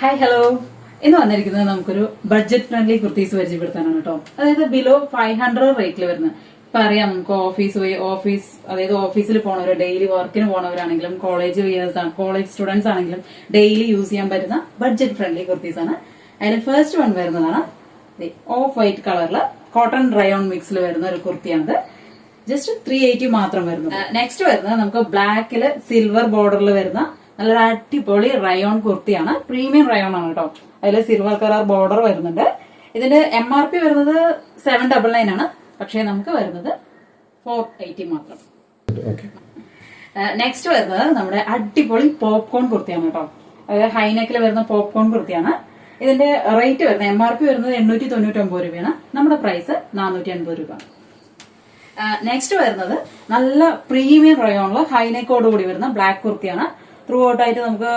Hi hello ഇന്ന് വന്നിരിക്കുന്നത് നമുക്കൊരു ബഡ്ജറ്റ് ഫ്രണ്ട്ലി കുർത്തീസ് പരിചയപ്പെടുത്താനാണ് കേട്ടോ. അതായത് ബിലോ 500 റേറ്റിൽ വരുന്നത്. ഇപ്പൊ അറിയാം, നമുക്ക് അതായത് ഓഫീസിൽ പോണവരോ ഡെയിലി വർക്കിന് പോണവരാണെങ്കിലും കോളേജ് സ്റ്റുഡൻസ് ആണെങ്കിലും ഡെയിലി യൂസ് ചെയ്യാൻ പറ്റുന്ന ബഡ്ജറ്റ് ഫ്രണ്ട്ലി കുർത്തീസ് ആണ്. അതിൽ ഫസ്റ്റ് വൺ വരുന്നതാണ് ഓഫ് വൈറ്റ് കളറില് കോട്ടൺ റയോൺ മിക്സിൽ വരുന്ന ഒരു കുർത്തിയാണിത്. ജസ്റ്റ് 380 മാത്രം വരുന്നത്. നെക്സ്റ്റ് വരുന്നത് നമുക്ക് ബ്ലാക്കില് സിൽവർ ബോർഡറിൽ വരുന്ന നല്ലൊരു അടിപൊളി റയോൺ കുർത്തിയാണ്. പ്രീമിയം റയോൺ ആണ് കേട്ടോ. അതിൽ സിൽവർ കളർ ബോർഡർ വരുന്നുണ്ട്. ഇതിന്റെ MRP വരുന്നത് 799 ആണ്. പക്ഷേ നമുക്ക് വരുന്നത് 480 മാത്രം. നെക്സ്റ്റ് വരുന്നത് നമ്മുടെ അടിപൊളി പോപ്കോൺ കുർത്തിയാണ് കേട്ടോ. അതായത് ഹൈനെക്കിൽ വരുന്ന പോപ്കോൺ കുർത്തിയാണ്. ഇതിന്റെ റേറ്റ് വരുന്നത് MRP വരുന്നത് 899 രൂപയാണ്. നമ്മുടെ പ്രൈസ് 480 രൂപ. നെക്സ്റ്റ് വരുന്നത് നല്ല പ്രീമിയം റയോണില് ഹൈനെക്കോട് കൂടി വരുന്ന ബ്ലാക്ക് കുർത്തിയാണ്. ത്രൂ ഔട്ട് ആയിട്ട് നമുക്ക്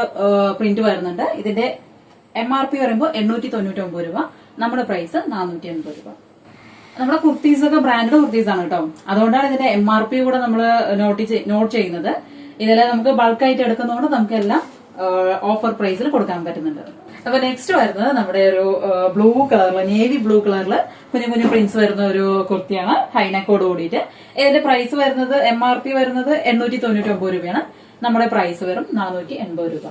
പ്രിന്റ് വരുന്നുണ്ട്. ഇതിന്റെ MRP പറയുമ്പോൾ 899 രൂപ. നമ്മുടെ പ്രൈസ് 480 രൂപ. നമ്മുടെ കുർത്തീസ് ഒക്കെ ബ്രാൻഡഡ് കുർത്തീസ് ആണ് കേട്ടോ. അതുകൊണ്ടാണ് ഇതിന്റെ MRP കൂടെ നമ്മൾ നോട്ട് ചെയ്യുന്നത്. ഇതിൽ നമുക്ക് ബൾക്കായിട്ട് എടുക്കുന്നതുകൊണ്ട് നമുക്ക് എല്ലാം ഓഫർ പ്രൈസിൽ കൊടുക്കാൻ പറ്റുന്നുണ്ട്. അപ്പൊ നെക്സ്റ്റ് വരുന്നത് നമ്മുടെ ഒരു ബ്ലൂ കളറില്, നേവി ബ്ലൂ കളറില് കുഞ്ഞു കുഞ്ഞു പ്രിന്റ്സ് വരുന്ന ഒരു കുർത്തിയാണ് ഹൈനെക്കോട് കൂടിയിട്ട്. ഇതിന്റെ പ്രൈസ് വരുന്നത് MRP വരുന്നത് 899 രൂപയാണ്. നമ്മുടെ പ്രൈസ് വെറും 480 രൂപ.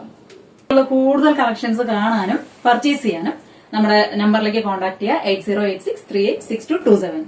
കൂടുതൽ കളക്ഷൻസ് കാണാനും പർച്ചേസ് ചെയ്യാനും നമ്മുടെ നമ്പറിലേക്ക് കോൺടാക്ട് ചെയ്യുക 8086386227.